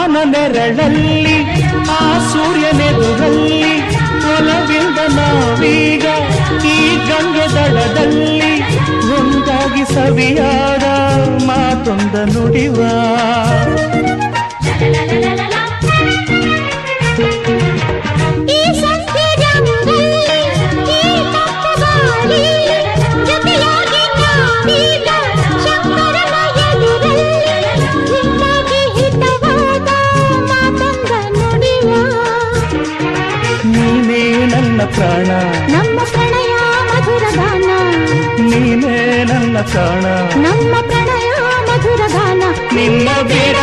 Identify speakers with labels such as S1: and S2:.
S1: ಬಾನ ನೆರಳಲ್ಲಿ ಆ ಸೂರ್ಯನೆದುರಲ್ಲಿ ಒಲವಿಂದ ನಾವೀಗ ಈ ಗಂಗೆ ದಡದಲ್ಲಿ ಒಂದಾಗಿ ಸವಿಯಾದ ಮಾತೊಂದ ನುಡಿವ ನೀನೇ ನನ್ನ ಪ್ರಾಣ
S2: ನಮ್ಮ ಪ್ರಣಯ ಮಧುರ ಗಾನ
S1: ನೀನೇ ನನ್ನ ಪ್ರಾಣ
S2: ನಮ್ಮ ಪ್ರಣಯ ಮಧುರ ಗಾನ
S1: ನಿನ್ನ ಬೇಡ